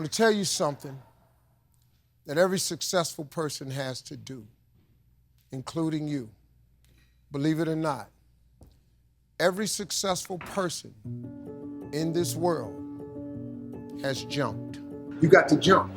going to tell you something that every successful person has to do, including you. Believe it or not, every successful person in this world has jumped. You got to jump.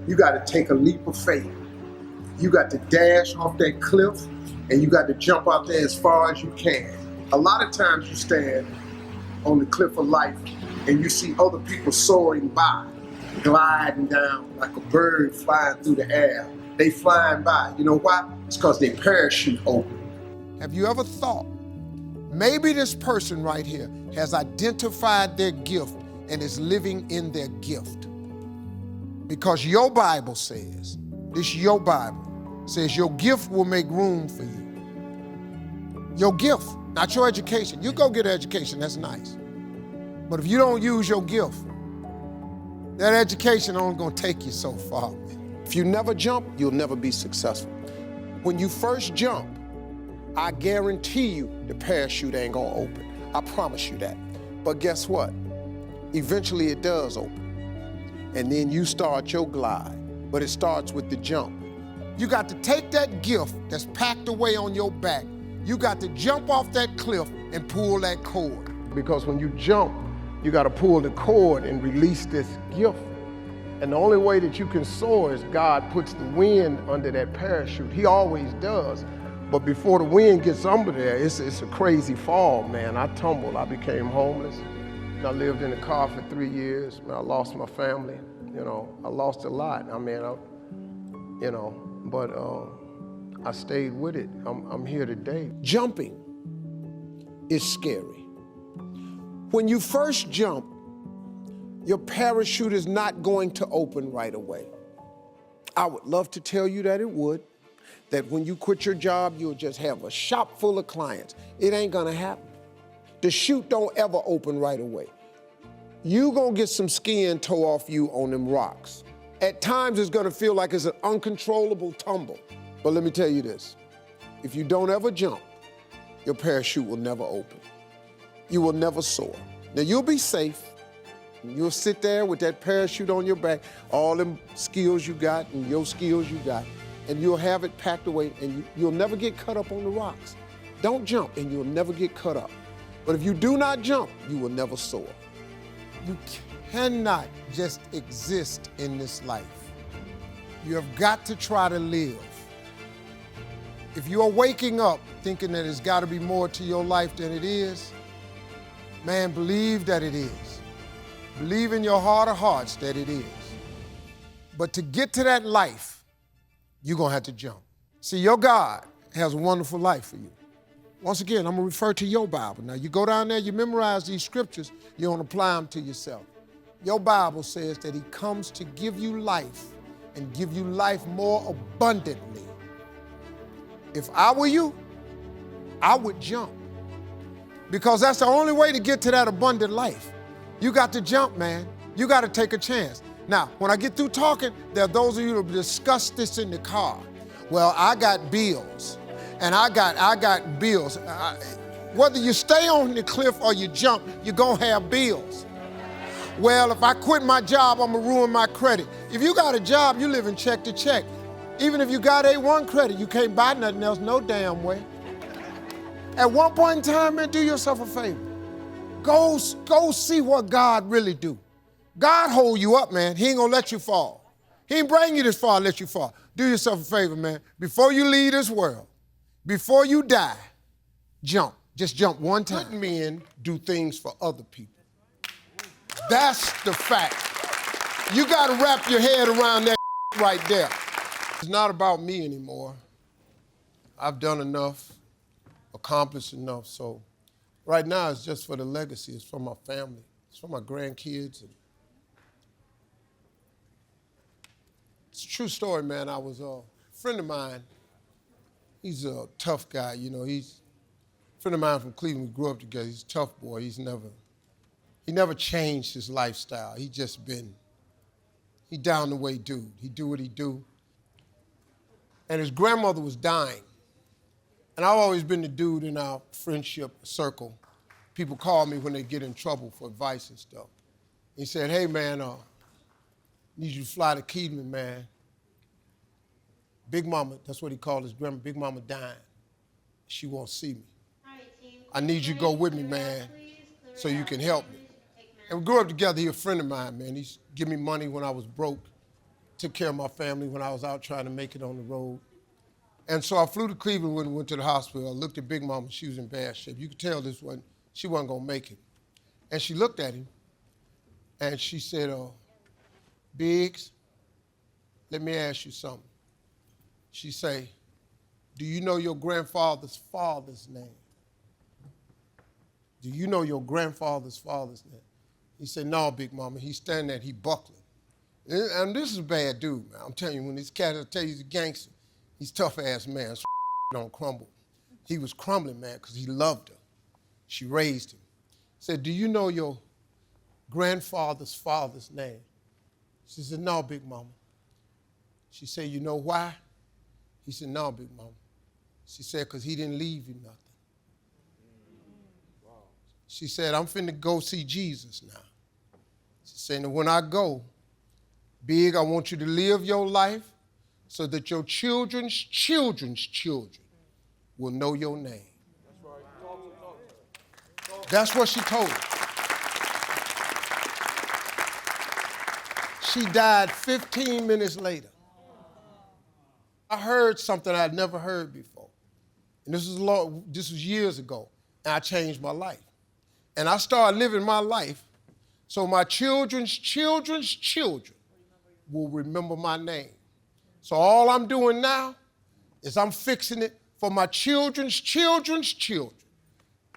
You got to take a leap of faith. You got to dash off that cliff, and you got to jump out there as far as you can. A lot of times you stand on the cliff of life and you see other people soaring by, gliding down like a bird flying through the air. They flying by. You know why? It's because their parachute open. Have you ever thought, maybe this person right here has identified their gift and is living in their gift? Because your Bible says, your Bible says your gift will make room for you. Your gift, not your education. You go get an education, that's nice. But if you don't use your gift, that education only gonna take you so far. If you never jump, you'll never be successful. When you first jump, I guarantee you the parachute ain't gonna open. I promise you that. But guess what? Eventually it does open. And then you start your glide, but it starts with the jump. You got to take that gift that's packed away on your back, you got to jump off that cliff and pull that cord. Because when you jump, you got to pull the cord and release this gift. And the only way that you can soar is God puts the wind under that parachute. He always does. But before the wind gets under there, it's a crazy fall, man. I tumbled, I became homeless. I lived in a car for 3 years. I lost my family. I lost a lot. But I stayed with it. I'm here today. Jumping is scary. When you first jump, your parachute is not going to open right away. I would love to tell you that it would, that when you quit your job, you'll just have a shop full of clients. It ain't gonna happen. The chute don't ever open right away. You gonna get some skin tore off you on them rocks. At times it's gonna feel like it's an uncontrollable tumble. But let me tell you this, if you don't ever jump, your parachute will never open. You will never soar. Now you'll be safe. You'll sit there with that parachute on your back, all them skills you got and your skills you got, and you'll have it packed away and you'll never get cut up on the rocks. Don't jump and you'll never get cut up. But if you do not jump, you will never soar. You cannot just exist in this life. You have got to try to live. If you are waking up thinking that there's got to be more to your life than it is, man, believe that it is. Believe in your heart of hearts that it is. But to get to that life, you're going to have to jump. See, your God has a wonderful life for you. Once again, I'm going to refer to your Bible. Now, you go down there, you memorize these scriptures, you don't apply them to yourself. Your Bible says that he comes to give you life and give you life more abundantly. If I were you, I would jump. Because that's the only way to get to that abundant life. You got to jump, man. You got to take a chance. Now, when I get through talking, there are those of you who discuss this in the car. Well, I got bills. And I got bills. Whether you stay on the cliff or you jump, you're gonna have bills. Well, if I quit my job, I'm gonna ruin my credit. If you got a job, you living check to check. Even if you got A1 credit, you can't buy nothing else, no damn way. At one point in time, man, do yourself a favor. Go see what God really do. God hold you up, man. He ain't gonna let you fall. He ain't bring you this far to let you fall. Do yourself a favor, man. Before you leave this world, before you die, jump. Just jump one time. Good men do things for other people. That's the fact. You got to wrap your head around that right there. It's not about me anymore. I've done enough, accomplished enough. So right now it's just for the legacy. It's for my family. It's for my grandkids. It's a true story, man. I was a friend of mine. He's a tough guy, he's a friend of mine from Cleveland. We grew up together. He's a tough boy. He never changed his lifestyle. He down the way dude. He do what he do. And his grandmother was dying. And I've always been the dude in our friendship circle. People call me when they get in trouble for advice and stuff. He said, hey man, Need you to fly to Cleveland, man. Big Mama, that's what he called his grandma. Big Mama dying. She won't see me. I need you to go with me, man, so you can help me. And we grew up together. He's a friend of mine, man. He's give me money when I was broke, took care of my family when I was out trying to make it on the road. And so I flew to Cleveland when we went to the hospital. I looked at Big Mama. She was in bad shape. You could tell she wasn't going to make it. And she looked at him, and she said, Biggs, let me ask you something. She say, do you know your grandfather's father's name? Do you know your grandfather's father's name? He said, no, Big Mama. He's standing there, he buckling. And this is a bad dude, man. I'm telling you, when this cat, I tell you, he's a gangster. He's a tough-ass man, so don't crumble. He was crumbling, man, because he loved her. She raised him. Said, do you know your grandfather's father's name? She said, no, Big Mama. She said, you know why? He said, no, Big Mama. She said, because he didn't leave you nothing. Wow. She said, I'm finna go see Jesus now. She said, and when I go, Big, I want you to live your life so that your children's children's children will know your name. That's right. That's what she told her. She died 15 minutes later. I heard something I'd never heard before. And this was years ago, and I changed my life. And I started living my life so my children's children's children will remember my name. So all I'm doing now is I'm fixing it for my children's children's children.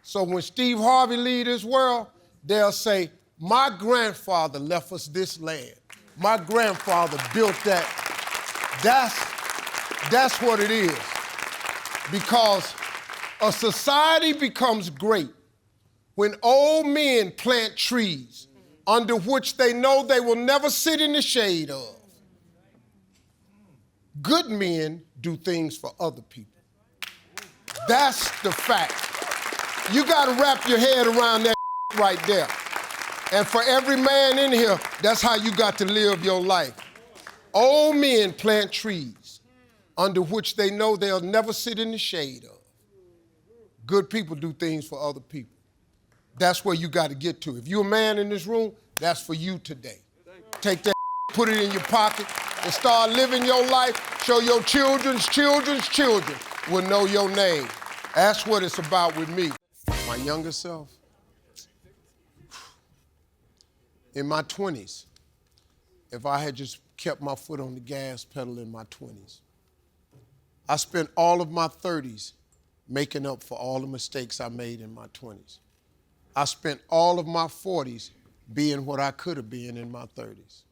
So when Steve Harvey leaves this world, they'll say, my grandfather left us this land. My grandfather built that. That's what it is. Because a society becomes great when old men plant trees under which they know they will never sit in the shade of. Good men do things for other people. That's the fact. You got to wrap your head around that right there. And for every man in here, that's how you got to live your life. Old men plant trees under which they know they'll never sit in the shade of. Good people do things for other people. That's where you got to get to. If you're a man in this room, that's for you today. Take that, put it in your pocket, and start living your life. Show your children's children's children will know your name. That's what it's about with me. My younger self, in my 20s, if I had just kept my foot on the gas pedal in my 20s, I spent all of my 30s making up for all the mistakes I made in my 20s. I spent all of my 40s being what I could have been in my 30s.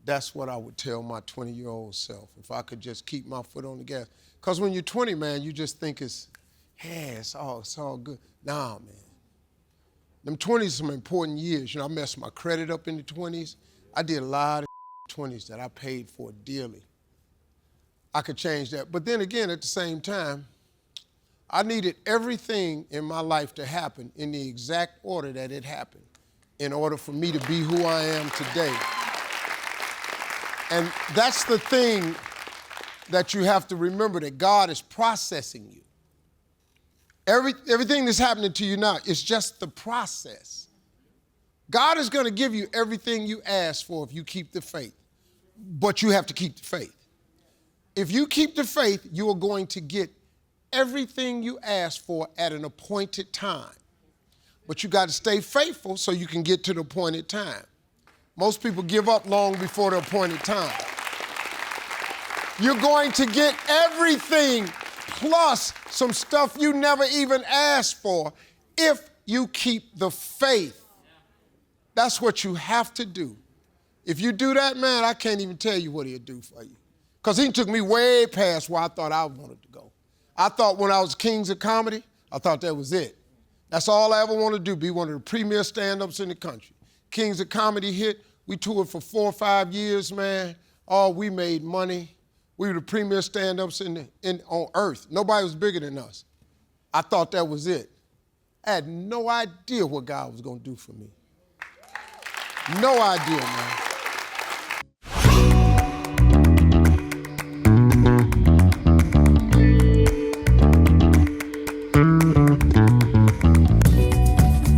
That's what I would tell my 20-year-old self, if I could just keep my foot on the gas. Because when you're 20, man, you just think it's all good. Nah, man. Them 20s are some important years. You know, I messed my credit up in the 20s. I did a lot of 20s that I paid for dearly. I could change that. But then again, at the same time, I needed everything in my life to happen in the exact order that it happened in order for me to be who I am today. And that's the thing that you have to remember, that God is processing you. Everything that's happening to you now is just the process. God is going to give you everything you ask for if you keep the faith, but you have to keep the faith. If you keep the faith, you are going to get everything you ask for at an appointed time. But you got to stay faithful so you can get to the appointed time. Most people give up long before the appointed time. You're going to get everything plus some stuff you never even asked for if you keep the faith. That's what you have to do. If you do that, man, I can't even tell you what he'll do for you. Because he took me way past where I thought I wanted to go. I thought when I was Kings of Comedy, I thought that was it. That's all I ever wanted to do, be one of the premier stand-ups in the country. Kings of Comedy hit. We toured for 4 or 5 years, man. Oh, we made money. We were the premier stand-ups on earth. Nobody was bigger than us. I thought that was it. I had no idea what God was going to do for me. No idea, man.